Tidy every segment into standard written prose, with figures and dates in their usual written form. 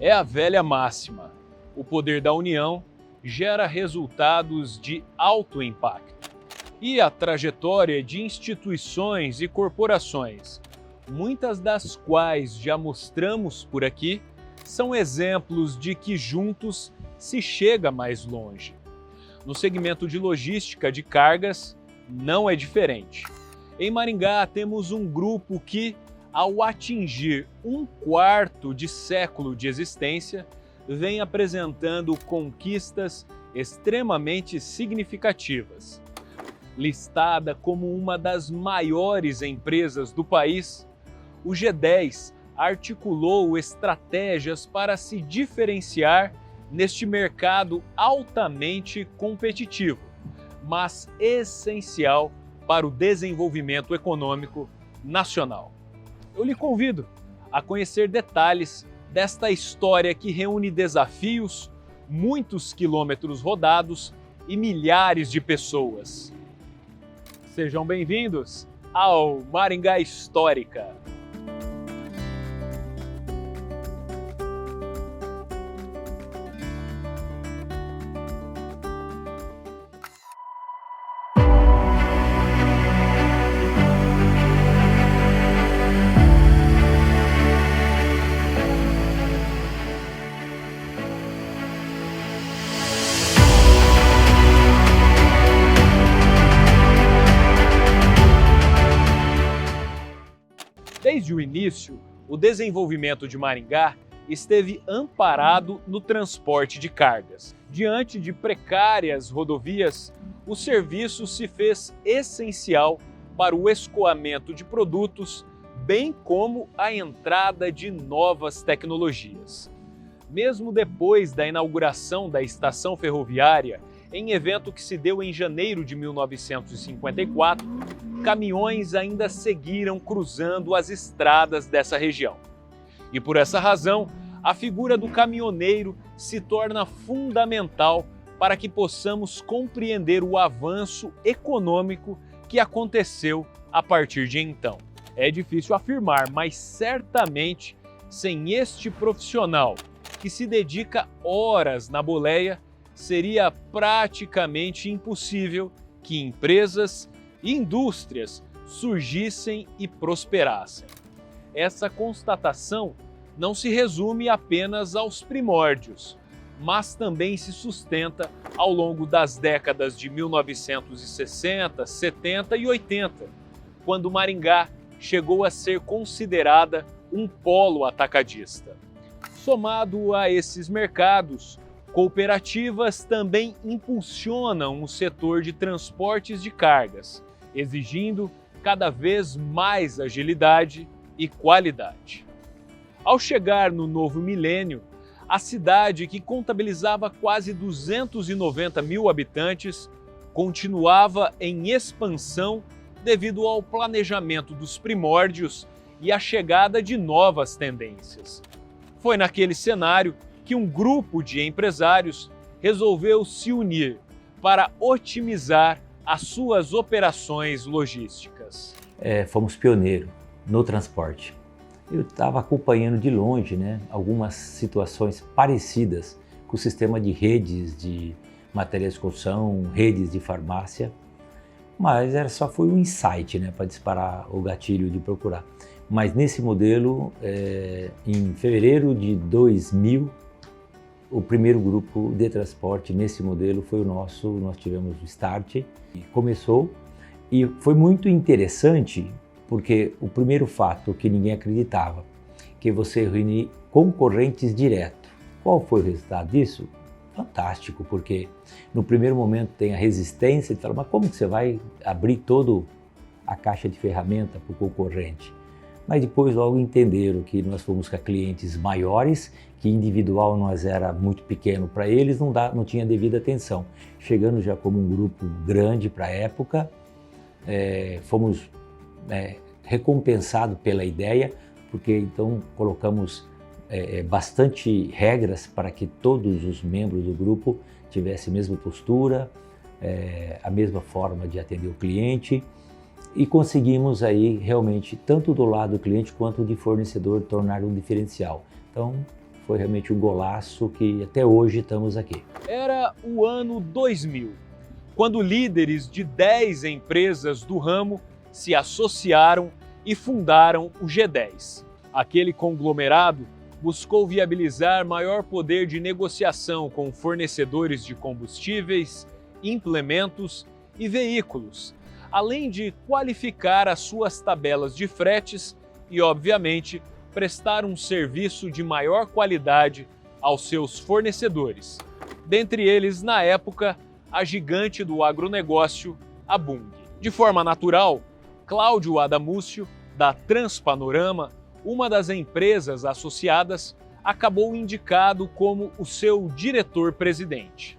É a velha máxima: o poder da união gera resultados de alto impacto. E a trajetória de instituições e corporações, muitas das quais já mostramos por aqui, são exemplos de que juntos se chega mais longe. No segmento de logística de cargas, não é diferente. Em Maringá, temos um grupo que, ao atingir um quarto de século de existência, vem apresentando conquistas extremamente significativas. Listada como uma das maiores empresas do país, o G10 articulou estratégias para se diferenciar neste mercado altamente competitivo, mas essencial para o desenvolvimento econômico nacional. Eu lhe convido a conhecer detalhes desta história que reúne desafios, muitos quilômetros rodados e milhares de pessoas. Sejam bem-vindos ao Maringá Histórica. Desde o início, o desenvolvimento de Maringá esteve amparado no transporte de cargas. Diante de precárias rodovias, o serviço se fez essencial para o escoamento de produtos, bem como a entrada de novas tecnologias. Mesmo depois da inauguração da estação ferroviária, em evento que se deu em janeiro de 1954, caminhões ainda seguiram cruzando as estradas dessa região. E por essa razão, a figura do caminhoneiro se torna fundamental para que possamos compreender o avanço econômico que aconteceu a partir de então. É difícil afirmar, mas certamente sem este profissional que se dedica horas na boleia, seria praticamente impossível que empresas e indústrias surgissem e prosperassem. Essa constatação não se resume apenas aos primórdios, mas também se sustenta ao longo das décadas de 1960, 70 e 80, quando Maringá chegou a ser considerada um polo atacadista. Somado a esses mercados, cooperativas também impulsionam o setor de transportes de cargas, exigindo cada vez mais agilidade e qualidade. Ao chegar no novo milênio, a cidade, que contabilizava quase 290 mil habitantes, continuava em expansão devido ao planejamento dos primórdios e à chegada de novas tendências. Foi naquele cenário que um grupo de empresários resolveu se unir para otimizar as suas operações logísticas. Fomos pioneiros no transporte. Eu estava acompanhando de longe, algumas situações parecidas com o sistema de redes de materiais de construção, redes de farmácia, mas só foi um insight para disparar o gatilho de procurar. Mas nesse modelo, em fevereiro de 2000, o primeiro grupo de transporte nesse modelo foi o nosso, nós tivemos o start, e começou, e foi muito interessante porque o primeiro fato que ninguém acreditava, que você reunir concorrentes direto. Qual foi o resultado disso? Fantástico, porque no primeiro momento tem a resistência de falar, mas como que você vai abrir toda a caixa de ferramenta para o concorrente? Mas depois logo entenderam que nós fomos com clientes maiores, que individual nós era muito pequeno para eles, não tinha devida atenção. Chegando já como um grupo grande para a época, fomos recompensados pela ideia, porque então colocamos bastante regras para que todos os membros do grupo tivessem a mesma postura, a mesma forma de atender o cliente, e conseguimos aí realmente, tanto do lado do cliente quanto de fornecedor, tornar um diferencial. Então foi realmente um golaço que até hoje estamos aqui. Era o ano 2000, quando líderes de 10 empresas do ramo se associaram e fundaram o G10. Aquele conglomerado buscou viabilizar maior poder de negociação com fornecedores de combustíveis, implementos e veículos, além de qualificar as suas tabelas de fretes e, obviamente, prestar um serviço de maior qualidade aos seus fornecedores. Dentre eles, na época, a gigante do agronegócio, a Bunge. De forma natural, Cláudio Adamúcio, da Transpanorama, uma das empresas associadas, acabou indicado como o seu diretor-presidente.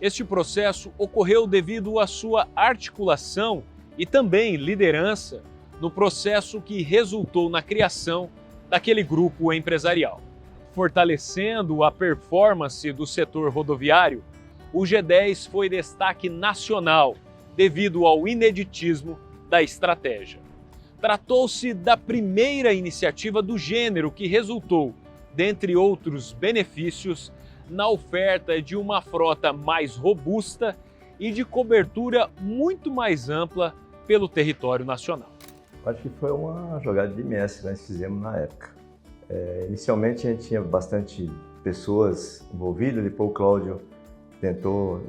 Este processo ocorreu devido à sua articulação e também liderança no processo que resultou na criação daquele grupo empresarial. Fortalecendo a performance do setor rodoviário, o G10 foi destaque nacional devido ao ineditismo da estratégia. Tratou-se da primeira iniciativa do gênero que resultou, dentre outros benefícios, na oferta de uma frota mais robusta e de cobertura muito mais ampla pelo território nacional. Acho que foi uma jogada de mestre que nós fizemos na época. Inicialmente a gente tinha bastante pessoas envolvidas, depois o Cláudio tentou,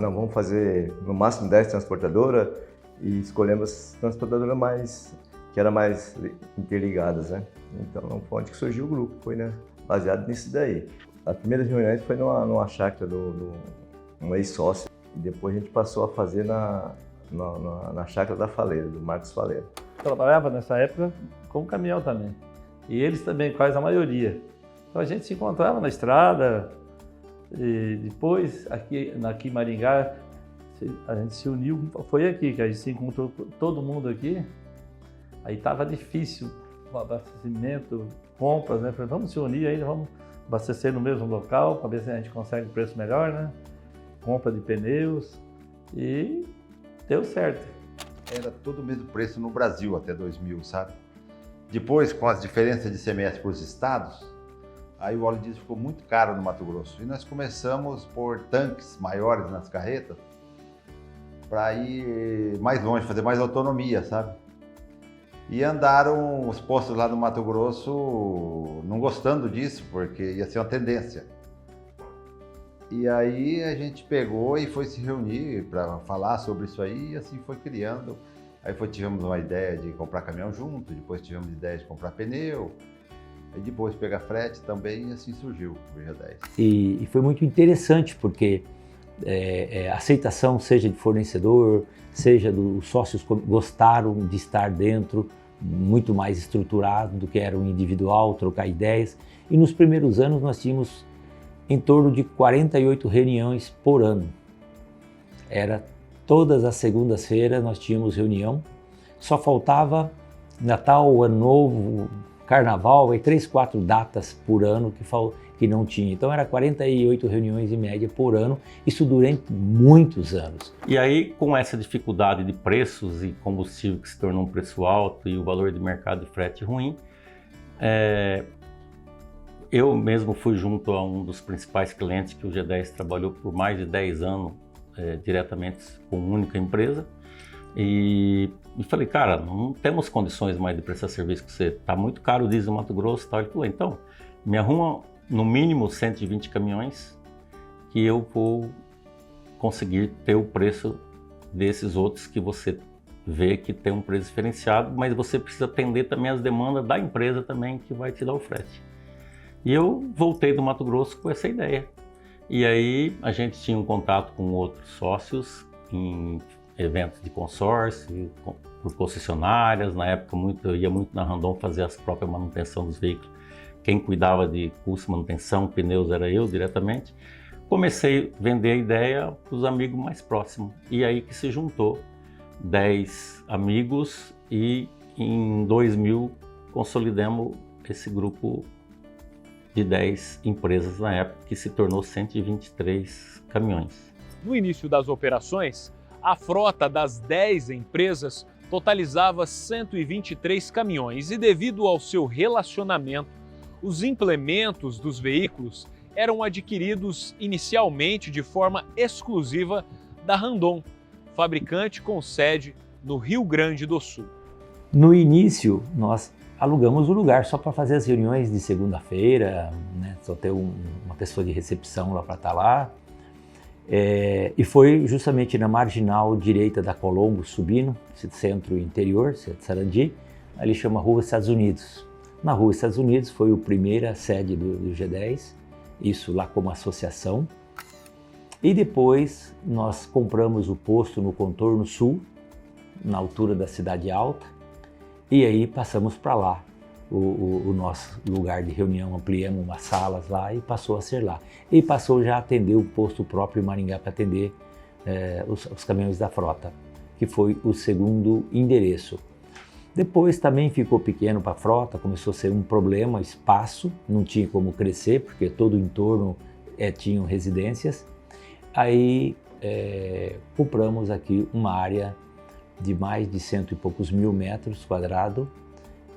não, vamos fazer no máximo 10 transportadoras e escolhemos transportadoras que eram mais interligadas, né? Então foi onde que surgiu o grupo, foi, né, baseado nisso daí. As primeiras reuniões foi numa chácara um ex-sócio, e depois a gente passou a fazer na chácara da Faleira, do Marcos Faleira. Trabalhava nessa época com caminhão também, e eles também, quase a maioria. Então a gente se encontrava na estrada, e depois aqui em Maringá a gente se uniu, foi aqui que a gente se encontrou todo mundo aqui, aí estava difícil o abastecimento, compras, né? Falei, vamos se unir aí, vamos abastecer no mesmo local para ver se a gente consegue um preço melhor, né? Compra de pneus, e deu certo. Era todo o mesmo preço no Brasil até 2000, sabe? Depois, com as diferenças de ICMS para os estados, aí o óleo diesel ficou muito caro no Mato Grosso. E nós começamos por tanques maiores nas carretas para ir mais longe, fazer mais autonomia, sabe? E andaram os postos lá no Mato Grosso não gostando disso, porque ia ser uma tendência. E aí a gente pegou e foi se reunir para falar sobre isso aí, e assim foi criando. Aí tivemos uma ideia de comprar caminhão junto, depois tivemos ideia de comprar pneu, aí depois pegar frete também, e assim surgiu o G10. E foi muito interessante, porque a aceitação, seja de fornecedor, seja dos sócios, gostaram de estar dentro, muito mais estruturado do que era um individual, trocar ideias. E nos primeiros anos nós tínhamos em torno de 48 reuniões por ano. Era todas as segundas-feiras nós tínhamos reunião, só faltava Natal, Ano Novo, Carnaval, 3, 4 datas por ano que não tinha. Então era 48 reuniões em média por ano, isso durante muitos anos. E aí, com essa dificuldade de preços e combustível que se tornou um preço alto e o valor de mercado de frete ruim, eu mesmo fui junto a um dos principais clientes que o G10 trabalhou por mais de 10 anos diretamente com uma única empresa, e falei, cara, não temos condições mais de prestar serviço com você, tá muito caro o diesel no Mato Grosso e tal. Ele falou, então, me arruma no mínimo 120 caminhões que eu vou conseguir ter o preço desses outros que você vê que tem um preço diferenciado, mas você precisa atender também as demandas da empresa também que vai te dar o frete. E eu voltei do Mato Grosso com essa ideia. E aí a gente tinha um contato com outros sócios em eventos de consórcio, por concessionárias. Na época eu ia muito na Randon fazer a própria manutenção dos veículos. Quem cuidava de custo, manutenção, pneus era eu diretamente. Comecei a vender a ideia para os amigos mais próximos. E aí que se juntou 10 amigos e em 2000 consolidamos esse grupo de 10 empresas na época, que se tornou 123 caminhões. No início das operações, a frota das 10 empresas totalizava 123 caminhões e, devido ao seu relacionamento, Os implementos dos veículos eram adquiridos inicialmente de forma exclusiva da Randon, fabricante com sede no Rio Grande do Sul. No início, nós alugamos o lugar só para fazer as reuniões de segunda-feira, né? Só ter uma pessoa de recepção lá para estar lá. E foi justamente na marginal direita da Colombo, subindo, centro interior, Sarandi, ali chama Rua Estados Unidos. Na Rua Estados Unidos foi a primeira sede do G10, isso lá como associação. E depois nós compramos o posto no contorno sul, na altura da Cidade Alta, e aí passamos para lá. O nosso lugar de reunião, ampliamos umas salas lá e passou a ser lá. E passou já a atender o posto próprio em Maringá para atender os caminhões da frota, que foi o segundo endereço. Depois também ficou pequeno para a frota, começou a ser um problema, espaço, não tinha como crescer, porque todo o entorno tinham residências. Aí compramos aqui uma área de mais de 100 e poucos mil metros quadrados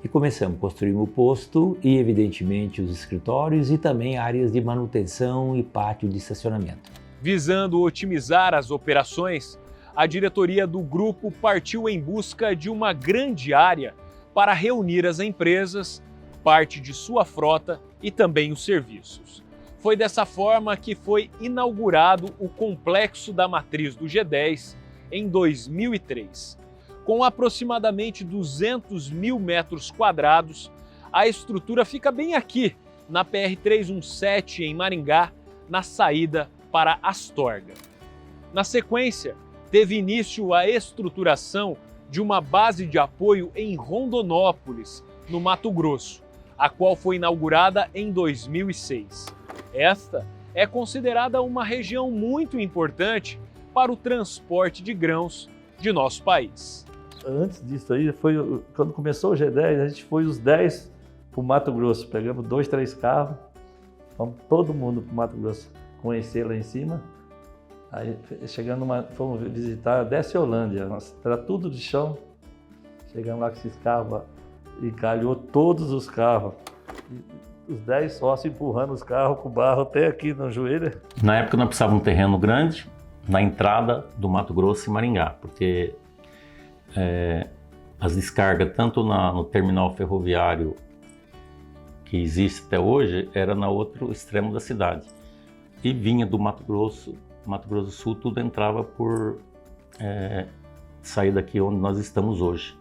e começamos a construir o posto e, evidentemente, os escritórios e também áreas de manutenção e pátio de estacionamento. Visando otimizar as operações, a diretoria do grupo partiu em busca de uma grande área para reunir as empresas, parte de sua frota e também os serviços. Foi dessa forma que foi inaugurado o complexo da matriz do G10 em 2003. Com aproximadamente 200 mil metros quadrados, a estrutura fica bem aqui, na PR-317 em Maringá, na saída para Astorga. Na sequência, teve início a estruturação de uma base de apoio em Rondonópolis, no Mato Grosso, a qual foi inaugurada em 2006. Esta é considerada uma região muito importante para o transporte de grãos de nosso país. Antes disso aí, quando começou o G10, a gente foi os 10 para o Mato Grosso. Pegamos 2, 3 carros, fomos todo mundo para o Mato Grosso conhecer lá em cima. Aí chegando, fomos visitar a Desciolândia, era tudo de chão. Chegamos lá com esses carros, encalhou todos os carros. Os 10 sócios empurrando os carros com barro até aqui no joelho. Na época nós precisávamos de um terreno grande na entrada do Mato Grosso e Maringá, porque as descargas, tanto no terminal ferroviário que existe até hoje, era no outro extremo da cidade. E vinha do Mato Grosso do Sul, tudo entrava por sair daqui onde nós estamos hoje.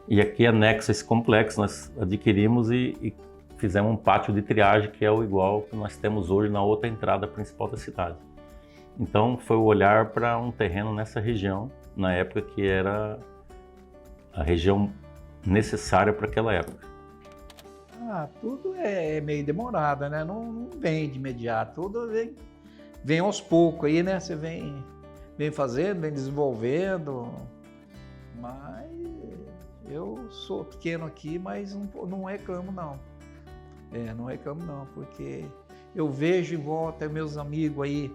E aqui anexo a esse complexo, nós adquirimos e fizemos um pátio de triagem que é o igual que nós temos hoje na outra entrada principal da cidade. Então foi o olhar para um terreno nessa região, na época que era a região necessária para aquela época. Tudo é meio demorado, né? Não vem de imediato, tudo vem aos poucos aí, né? Você vem fazendo, vem desenvolvendo, mas eu sou pequeno aqui, mas não reclamo não. Não reclamo não, porque eu vejo em volta meus amigos aí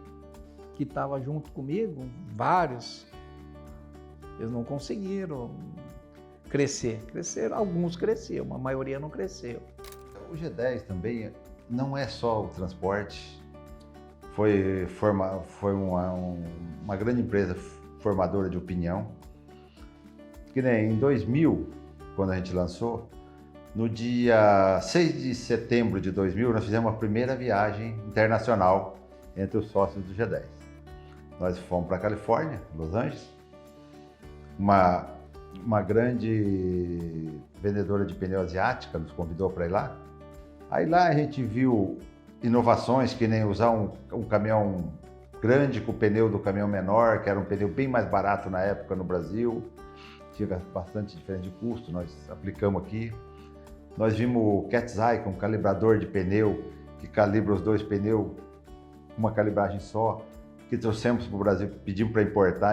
que estavam junto comigo, vários, eles não conseguiram crescer. Alguns cresceram, a maioria não cresceu. O G10 também não é só o transporte, foi uma grande empresa formadora de opinião, que nem em 2000, quando a gente lançou, no dia 6 de setembro de 2000, nós fizemos a primeira viagem internacional entre os sócios do G10. Nós fomos para a Califórnia, Los Angeles, uma grande vendedora de pneu asiática nos convidou para ir lá. Aí lá a gente viu inovações que nem usar um caminhão grande com o pneu do caminhão menor, que era um pneu bem mais barato na época no Brasil, tinha bastante diferença de custo, nós aplicamos aqui. Nós vimos o Cat's Eye, que é um calibrador de pneu, que calibra os dois pneus, uma calibragem só, que trouxemos para o Brasil, pedimos para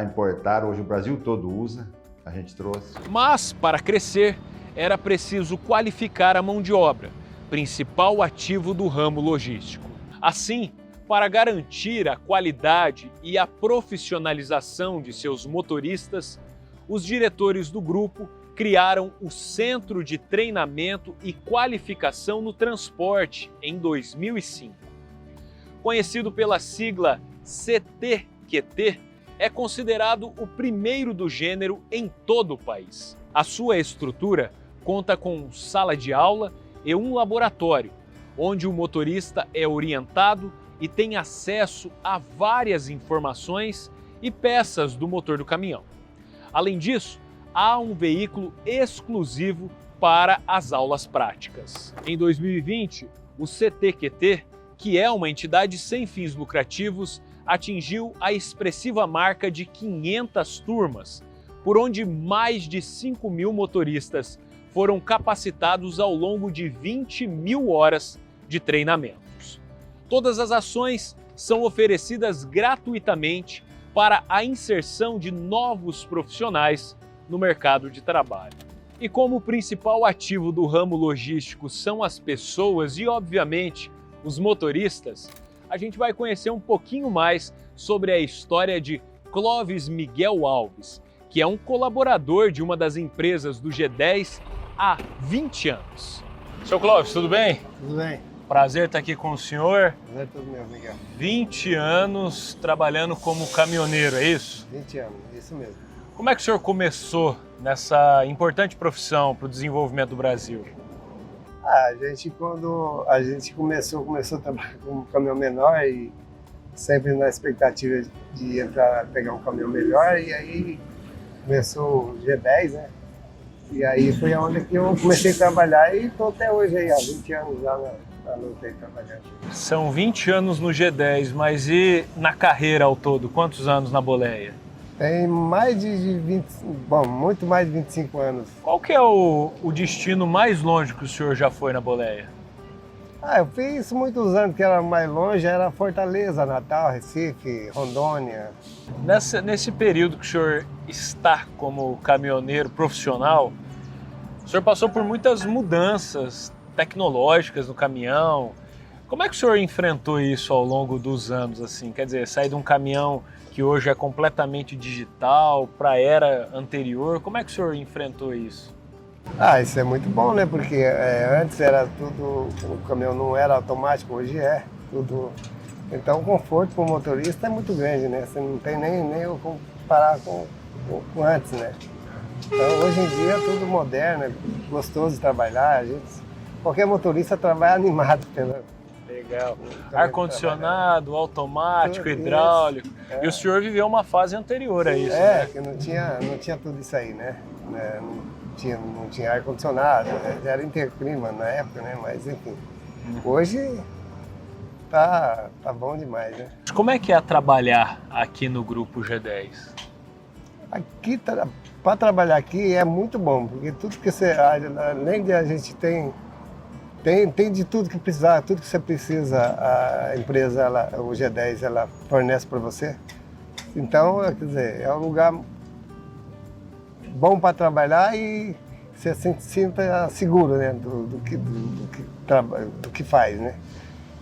importar, hoje o Brasil todo usa, a gente trouxe. Mas, para crescer, era preciso qualificar a mão de obra, principal ativo do ramo logístico. Assim, para garantir a qualidade e a profissionalização de seus motoristas, os diretores do grupo criaram o Centro de Treinamento e Qualificação no Transporte em 2005. Conhecido pela sigla CTQT, é considerado o primeiro do gênero em todo o país. A sua estrutura conta com sala de aula e um laboratório, onde o motorista é orientado e tem acesso a várias informações e peças do motor do caminhão. Além disso, há um veículo exclusivo para as aulas práticas. Em 2020, o CTQT, que é uma entidade sem fins lucrativos, atingiu a expressiva marca de 500 turmas, por onde mais de 5.000 motoristas foram capacitados ao longo de 20.000 horas de treinamentos. Todas as ações são oferecidas gratuitamente para a inserção de novos profissionais no mercado de trabalho. E como o principal ativo do ramo logístico são as pessoas e, obviamente, os motoristas, a gente vai conhecer um pouquinho mais sobre a história de Clóvis Miguel Alves, que é um colaborador de uma das empresas do G10 há 20 anos. Seu Clóvis, tudo bem? Tudo bem. Prazer estar aqui com o senhor. Prazer todo meu, Miguel. 20 anos trabalhando como caminhoneiro, é isso? 20 anos, isso mesmo. Como é que o senhor começou nessa importante profissão para o desenvolvimento do Brasil? A gente, quando a gente começou a trabalhar com um caminhão menor e sempre na expectativa de entrar, pegar um caminhão melhor, e aí começou o G10, né? E aí foi onde que eu comecei a trabalhar e estou até hoje aí, há 20 anos já na luta aí trabalhando. São 20 anos no G10, mas e na carreira ao todo? Quantos anos na boleia? Tem mais de 20, bom, muito mais de 25 anos. Qual que é o destino mais longe que o senhor já foi na boleia? Eu fiz muitos anos, que era mais longe, era Fortaleza, Natal, Recife, Rondônia. Nesse período que o senhor está como caminhoneiro profissional, o senhor passou por muitas mudanças tecnológicas no caminhão. Como é que o senhor enfrentou isso ao longo dos anos, assim? Quer dizer, sair de um caminhão que hoje é completamente digital para a era anterior, como é que o senhor enfrentou isso? Isso é muito bom, né? Porque antes era tudo, o caminhão não era automático, hoje é tudo. Então o conforto para o motorista é muito grande, né? Você não tem nem o comparar com antes, né? Então hoje em dia é tudo moderno, é gostoso de trabalhar, qualquer motorista trabalha animado, entendeu? Legal. Ar-condicionado, automático, hidráulico. E o senhor viveu uma fase anterior a isso, né? Que não tinha tudo isso aí, né? Não tinha ar-condicionado, era interclima na época, né? Mas enfim, hoje tá bom demais, né? Como é que é trabalhar aqui no Grupo G10? Aqui, para trabalhar aqui é muito bom, porque tudo que você, além de a gente tem de tudo que precisar, tudo que você precisa, a empresa, o G10, ela fornece para você. Então, quer dizer, é um lugar bom para trabalhar e você se sinta seguro, né, do que faz, né?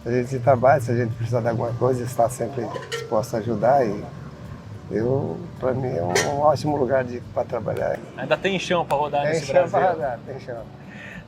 A gente trabalha, se a gente precisar de alguma coisa, está sempre disposto a ajudar e para mim é um ótimo lugar para trabalhar. Ainda tem chão para rodar nesse Brasil? Tem chão para rodar, tem chão.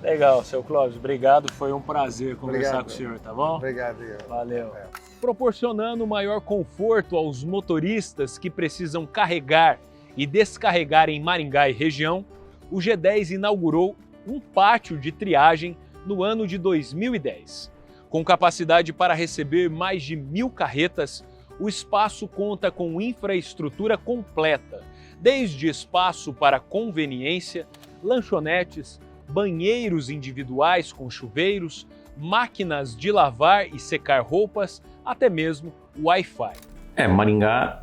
Legal, seu Clóvis, obrigado, foi um prazer conversar com o senhor, tá bom? Obrigado. Valeu. Proporcionando maior conforto aos motoristas que precisam carregar e descarregar em Maringá e região, o G10 inaugurou um pátio de triagem no ano de 2010. Com capacidade para receber mais de 1.000 carretas, o espaço conta com infraestrutura completa, desde espaço para conveniência, lanchonetes, banheiros individuais com chuveiros, máquinas de lavar e secar roupas, até mesmo Wi-Fi. Maringá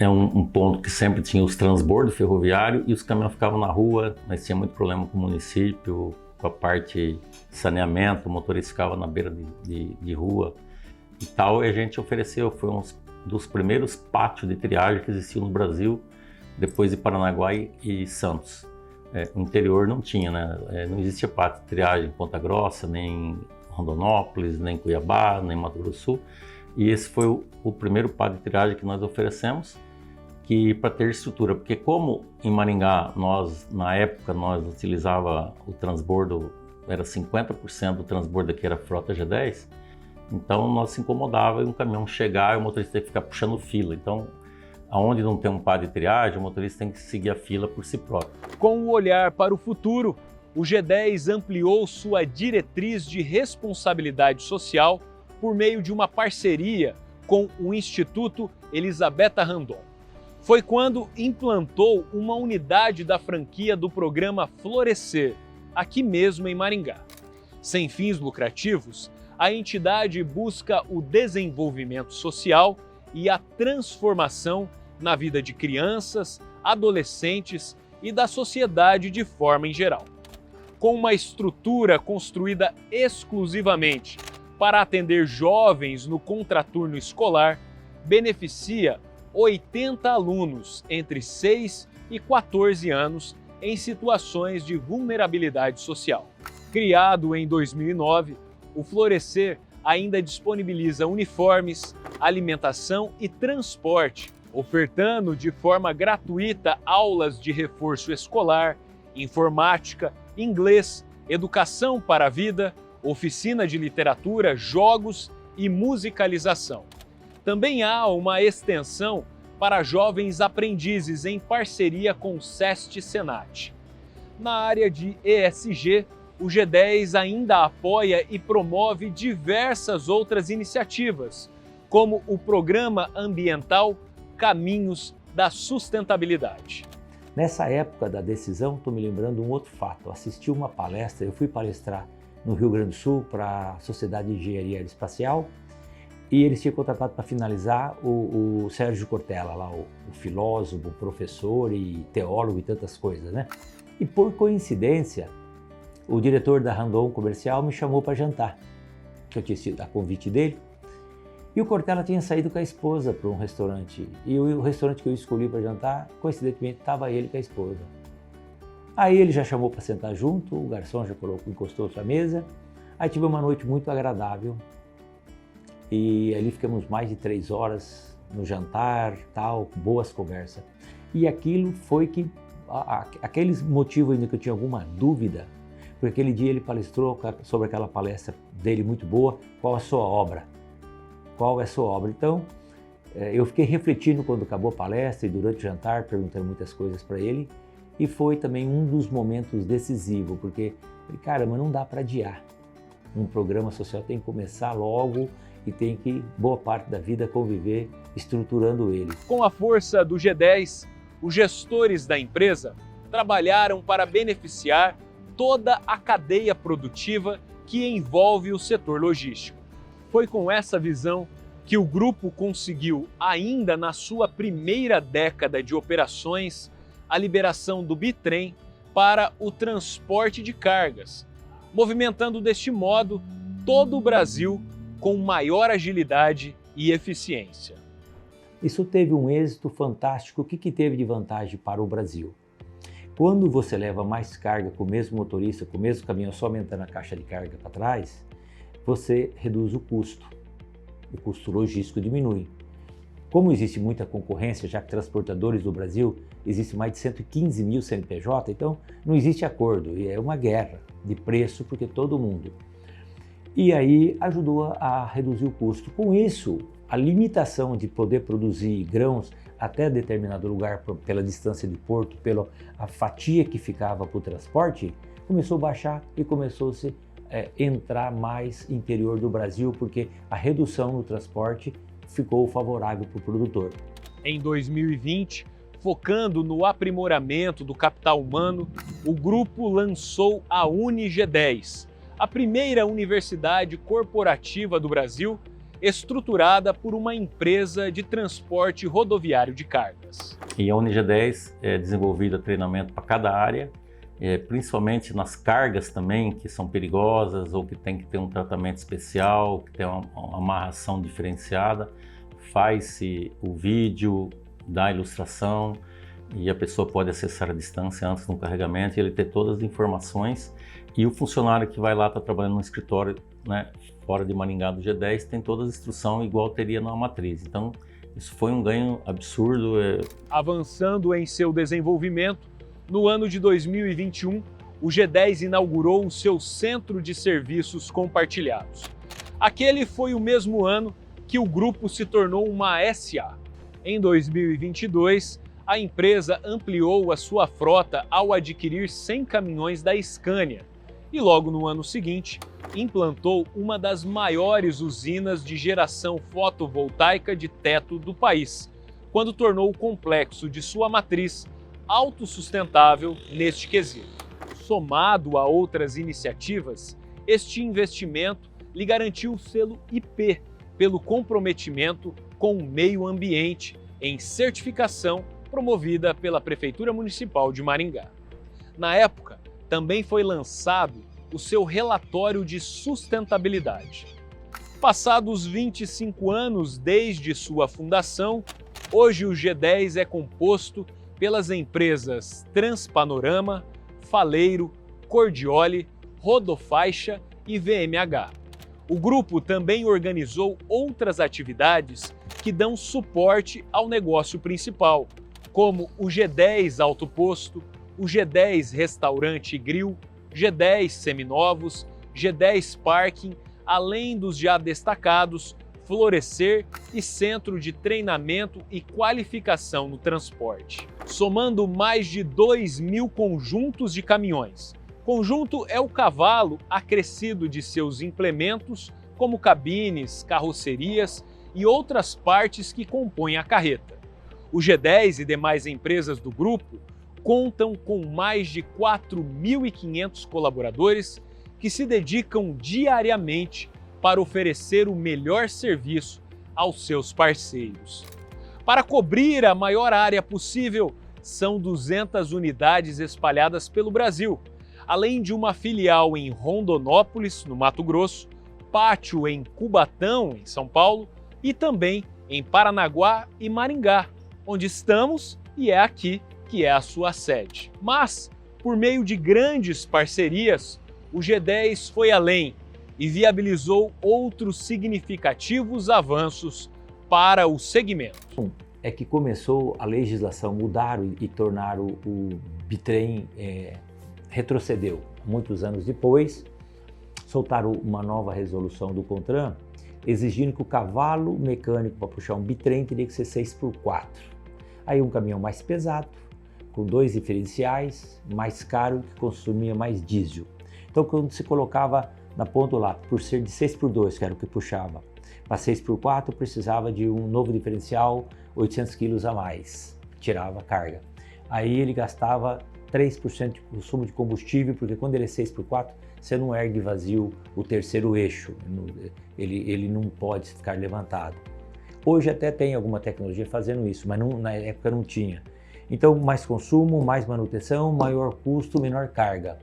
é um ponto que sempre tinha os transbordos ferroviários e os caminhões ficavam na rua, mas tinha muito problema com o município, com a parte de saneamento, o motorista ficava na beira de rua e tal, e a gente ofereceu, foi um dos primeiros pátios de triagem que existiu no Brasil, depois de Paranaguá e Santos. No interior não tinha, né? Não existia pátio de triagem em Ponta Grossa, nem em Rondonópolis, nem em Cuiabá, nem em Mato Grosso do Sul. E esse foi o primeiro pátio de triagem que nós oferecemos, que para ter estrutura, porque como em Maringá na época nós utilizava o transbordo, era 50% do transbordo aqui era frota G10, então nós se incomodava em um caminhão chegar e o motorista tem que ficar puxando fila. Então, aonde não tem um par de triagem, o motorista tem que seguir a fila por si próprio. Com o olhar para o futuro, o G10 ampliou sua diretriz de responsabilidade social por meio de uma parceria com o Instituto Elisabetta Randon. Foi quando implantou uma unidade da franquia do programa Florescer, aqui mesmo em Maringá. Sem fins lucrativos, a entidade busca o desenvolvimento social e a transformação na vida de crianças, adolescentes e da sociedade de forma em geral. Com uma estrutura construída exclusivamente para atender jovens no contraturno escolar, beneficia 80 alunos entre 6 e 14 anos em situações de vulnerabilidade social. Criado em 2009, o Florescer ainda disponibiliza uniformes, alimentação e transporte, ofertando de forma gratuita aulas de reforço escolar, informática, inglês, educação para a vida, oficina de literatura, jogos e musicalização. Também há uma extensão para jovens aprendizes em parceria com o SEST Senat. Na área de ESG, o G10 ainda apoia e promove diversas outras iniciativas, como o Programa Ambiental Caminhos da Sustentabilidade. Nessa época da decisão, estou me lembrando um outro fato. Eu assisti uma palestra, eu fui palestrar no Rio Grande do Sul para a Sociedade de Engenharia Aeroespacial e eles tinham contratado para finalizar o Sérgio Cortella, lá, o filósofo, professor e teólogo e tantas coisas, né? E por coincidência, o diretor da Randon Comercial me chamou para jantar, que eu tinha sido a convite dele. E o Cortella tinha saído com a esposa para um restaurante. E o restaurante que eu escolhi para jantar, coincidentemente, estava ele com a esposa. Aí ele já chamou para sentar junto, o garçom já encostou à mesa. Aí tive uma noite muito agradável. E ali ficamos mais de 3 horas no jantar, tal, boas conversas. E aquilo foi que, aqueles motivos ainda que eu tinha alguma dúvida, porque aquele dia ele palestrou sobre aquela palestra dele muito boa, qual a sua obra? Qual é a sua obra? Então, eu fiquei refletindo quando acabou a palestra e durante o jantar, perguntando muitas coisas para ele, e foi também um dos momentos decisivos, porque, caramba, não dá para adiar. Um programa social tem que começar logo e tem que, boa parte da vida, conviver estruturando ele. Com a força do G10, os gestores da empresa trabalharam para beneficiar toda a cadeia produtiva que envolve o setor logístico. Foi com essa visão que o grupo conseguiu, ainda na sua primeira década de operações, a liberação do bitrem para o transporte de cargas, movimentando deste modo todo o Brasil com maior agilidade e eficiência. Isso teve um êxito fantástico. O que teve de vantagem para o Brasil? Quando você leva mais carga com o mesmo motorista, com o mesmo caminhão, só aumentando a caixa de carga para trás, você reduz o custo logístico diminui. Como existe muita concorrência, já que transportadores do Brasil, existe mais de 115 mil CNPJ, então não existe acordo, e é uma guerra de preço porque todo mundo. E aí ajudou a reduzir o custo. Com isso, a limitação de poder produzir grãos até determinado lugar pela distância de porto, pela a fatia que ficava para o transporte, começou a baixar e começou-se entrar mais interior do Brasil, porque a redução no transporte ficou favorável para o produtor. Em 2020, focando no aprimoramento do capital humano, o grupo lançou a UniG10, a primeira universidade corporativa do Brasil, estruturada por uma empresa de transporte rodoviário de cargas. E a UniG10 é desenvolvida treinamento para cada área, principalmente nas cargas também, que são perigosas ou que tem que ter um tratamento especial, que tem uma amarração diferenciada. Faz-se o vídeo da ilustração e a pessoa pode acessar a distância antes do carregamento e ele ter todas as informações. E o funcionário que vai lá, está trabalhando no escritório, né, fora de Maringá do G10, tem toda a instrução igual teria na matriz. Então, Isso foi um ganho absurdo. Avançando em seu desenvolvimento, no ano de 2021, o G10 inaugurou o seu Centro de Serviços Compartilhados. Aquele foi o mesmo ano que o grupo se tornou uma SA. Em 2022, a empresa ampliou a sua frota ao adquirir 100 caminhões da Scania e logo no ano seguinte implantou uma das maiores usinas de geração fotovoltaica de teto do país, quando tornou o complexo de sua matriz autossustentável neste quesito. Somado a outras iniciativas, este investimento lhe garantiu o selo IP pelo comprometimento com o meio ambiente em certificação promovida pela Prefeitura Municipal de Maringá. Na época, também foi lançado o seu relatório de sustentabilidade. Passados 25 anos desde sua fundação, hoje o G10 é composto pelas empresas Transpanorama, Faleiro, Cordioli, Rodofaixa e VMH. O grupo também organizou outras atividades que dão suporte ao negócio principal, como o G10 Autoposto, o G10 Restaurante e Grill, G10 Seminovos, G10 Parking, além dos já destacados Florescer e Centro de Treinamento e Qualificação no Transporte. Somando mais de 2.000 conjuntos de caminhões. Conjunto é o cavalo acrescido de seus implementos, como cabines, carrocerias e outras partes que compõem a carreta. O G10 e demais empresas do grupo contam com mais de 4.500 colaboradores que se dedicam diariamente para oferecer o melhor serviço aos seus parceiros. Para cobrir a maior área possível, são 200 unidades espalhadas pelo Brasil, além de uma filial em Rondonópolis, no Mato Grosso, pátio em Cubatão, em São Paulo, e também em Paranaguá e Maringá, onde estamos e é aqui que é a sua sede. Mas, por meio de grandes parcerias, o G10 foi além e viabilizou outros significativos avanços para o segmento. É que começou a legislação mudar e tornar o bitrem retrocedeu. Muitos anos depois, soltaram uma nova resolução do CONTRAN exigindo que o cavalo mecânico para puxar um bitrem teria que ser 6x4. Aí um caminhão mais pesado, com 2 diferenciais, mais caro, que consumia mais diesel. Então quando se colocava na ponta lá, por ser de 6x2, que era o que puxava, para 6x4 precisava de um novo diferencial, 800 quilos a mais, tirava carga. Aí ele gastava 3% de consumo de combustível, porque quando ele é 6x4, você não ergue vazio o terceiro eixo, ele não pode ficar levantado. Hoje até tem alguma tecnologia fazendo isso, mas na época não tinha. Então mais consumo, mais manutenção, maior custo, menor carga.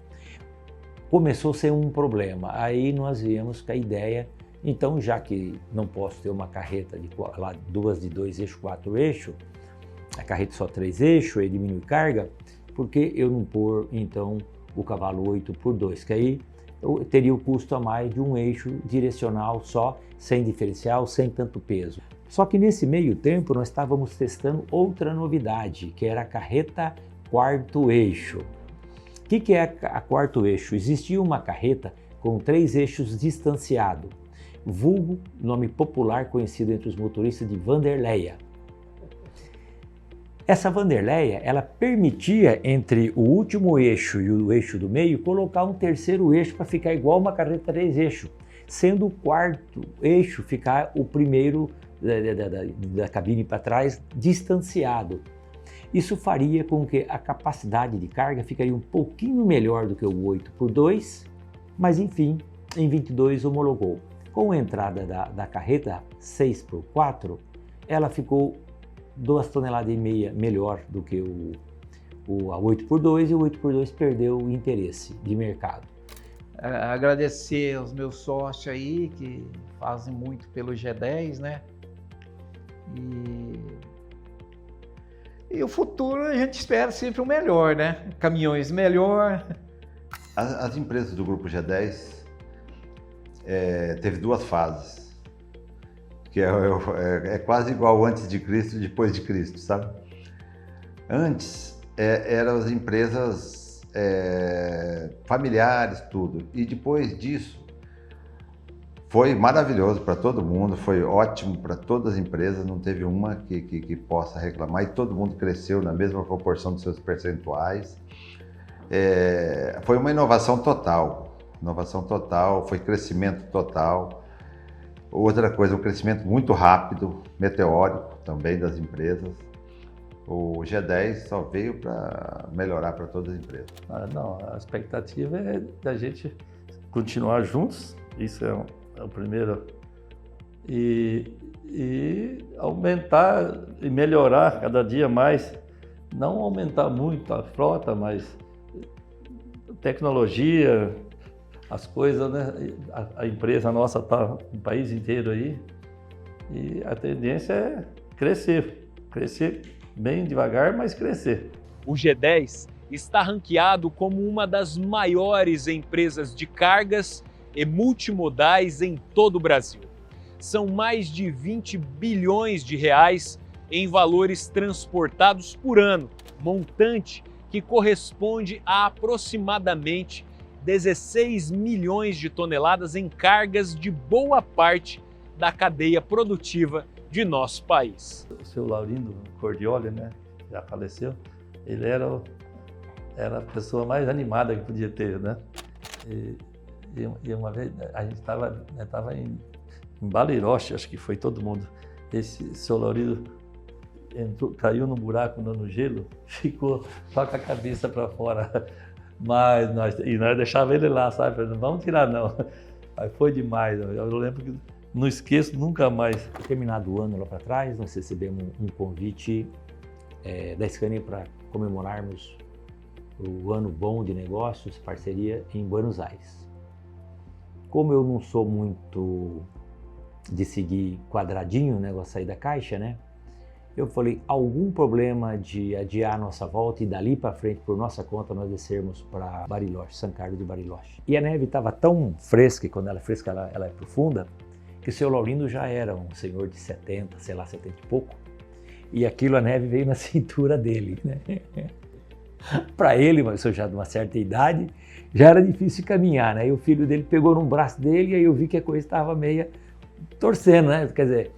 Começou a ser um problema, aí nós viemos com a ideia, então já que não posso ter uma carreta de lá, 2 de 2 eixos, 4 eixos, a carreta só 3 eixos, aí diminui carga, por que eu não pôr então o cavalo 8x2, que aí eu teria o custo a mais de um eixo direcional só, sem diferencial, sem tanto peso. Só que nesse meio tempo nós estávamos testando outra novidade, que era a carreta 4º eixo. O que é a 4º eixo? Existia uma carreta com 3 eixos distanciados, vulgo, nome popular conhecido entre os motoristas de Vanderleia. Essa Vanderleia, ela permitia entre o último eixo e o eixo do meio colocar um terceiro eixo para ficar igual uma carreta 3 eixos, sendo o 4º eixo ficar o primeiro da cabine para trás distanciado. Isso faria com que a capacidade de carga ficaria um pouquinho melhor do que o 8x2, mas enfim, em 22 homologou. Com a entrada da carreta 6x4, ela ficou 2,5 toneladas melhor do que a 8x2 e o 8x2 perdeu o interesse de mercado. Agradecer aos meus sócios aí que fazem muito pelo G10, né? E o futuro a gente espera sempre o melhor, né? Caminhões melhor. As empresas do Grupo G10 teve 2 fases. que é quase igual antes de Cristo e depois de Cristo, sabe? Antes eram as empresas familiares, tudo. E depois disso, foi maravilhoso para todo mundo, foi ótimo para todas as empresas, não teve uma que possa reclamar e todo mundo cresceu na mesma proporção dos seus percentuais. Foi uma inovação total, foi crescimento total. Outra coisa, um crescimento muito rápido, meteórico também das empresas. O G10 só veio para melhorar para todas as empresas. Não, a expectativa é da gente continuar juntos, isso é o primeiro, e aumentar e melhorar cada dia mais, não aumentar muito a frota, mas tecnologia, as coisas, né? A empresa nossa está no país inteiro aí e a tendência é crescer bem devagar, mas crescer. O G10 está ranqueado como uma das maiores empresas de cargas e multimodais em todo o Brasil. São mais de 20 bilhões de reais em valores transportados por ano, montante que corresponde a aproximadamente 16 milhões de toneladas em cargas de boa parte da cadeia produtiva de nosso país. O seu Laurindo Cordioli, né, já faleceu, ele era a pessoa mais animada que podia ter, né? E uma vez a gente estava em Bariloche, acho que foi todo mundo. Esse seu Laurindo caiu num buraco no gelo, ficou só com a cabeça para fora. Mas nós deixava ele lá, sabe? Não vamos tirar não. Aí foi demais. Eu lembro que não esqueço nunca mais. Terminado o ano lá para trás, nós recebemos um convite da Scania para comemorarmos o ano bom de negócios, parceria em Buenos Aires. Como eu não sou muito de seguir quadradinho, o negócio sair da caixa, né? Eu falei, algum problema de adiar nossa volta e dali para frente, por nossa conta, nós descermos para Bariloche, São Carlos de Bariloche. E a neve estava tão fresca, e quando ela é fresca ela é profunda, que o seu Laurindo já era um senhor de 70, sei lá, 70 e pouco, e a neve veio na cintura dele, né? Para ele, mas eu já de uma certa idade, já era difícil caminhar, né? E o filho dele pegou no braço dele e aí eu vi que a coisa estava meia torcendo, né? Quer dizer,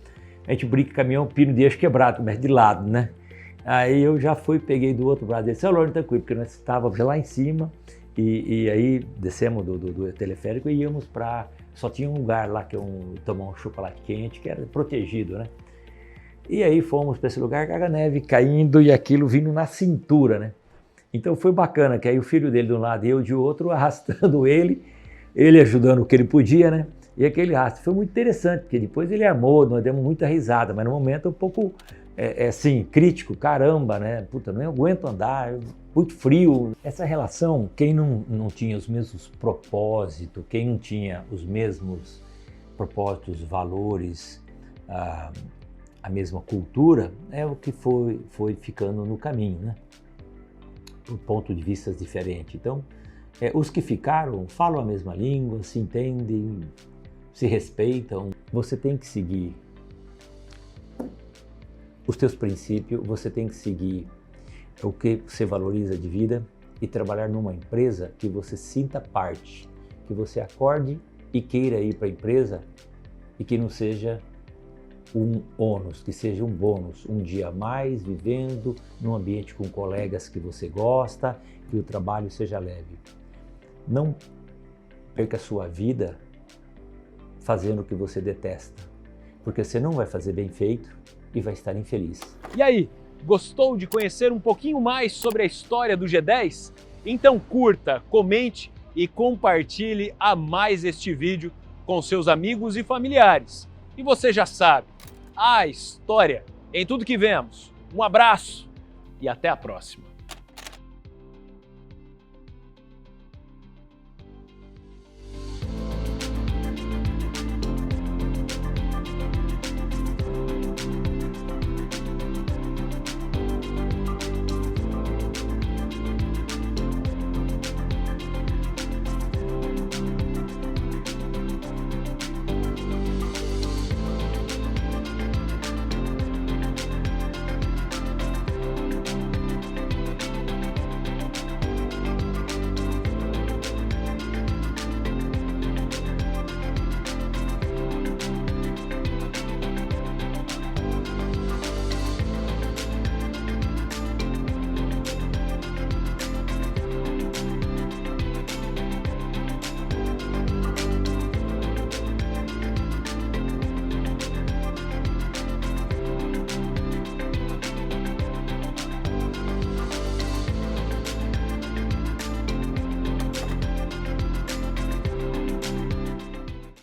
a gente brinca caminhão, pino de eixo quebrado, mas de lado, né? Aí eu já peguei do outro braço dele, seu Laurindo, tranquilo, porque nós estávamos lá em cima e aí descemos do teleférico e íamos para... Só tinha um lugar lá que tomar um chocolate quente, que era protegido, né? E aí fomos para esse lugar, a neve caindo e aquilo vindo na cintura, né? Então foi bacana, que aí o filho dele de um lado e eu de outro, arrastando ele ajudando o que ele podia, né? E aquele rastro foi muito interessante, porque depois ele armou, nós demos muita risada, mas no momento um pouco, assim, crítico, caramba, né? Puta, não aguento andar, muito frio. Essa relação, quem não tinha os mesmos propósitos, quem não tinha os mesmos propósitos, valores, a mesma cultura, é o que foi ficando no caminho, né? Por ponto de vista diferentes. Então, os que ficaram falam a mesma língua, se entendem, se respeitam. Você tem que seguir os teus princípios, você tem que seguir o que você valoriza de vida e trabalhar numa empresa que você sinta parte, que você acorde e queira ir para a empresa e que não seja um ônus, que seja um bônus, um dia a mais vivendo num ambiente com colegas que você gosta, que o trabalho seja leve. Não perca a sua vida fazendo o que você detesta, porque você não vai fazer bem feito e vai estar infeliz. E aí, gostou de conhecer um pouquinho mais sobre a história do G10? Então curta, comente e compartilhe a mais este vídeo com seus amigos e familiares. E você já sabe, a história em tudo que vemos. Um abraço e até a próxima.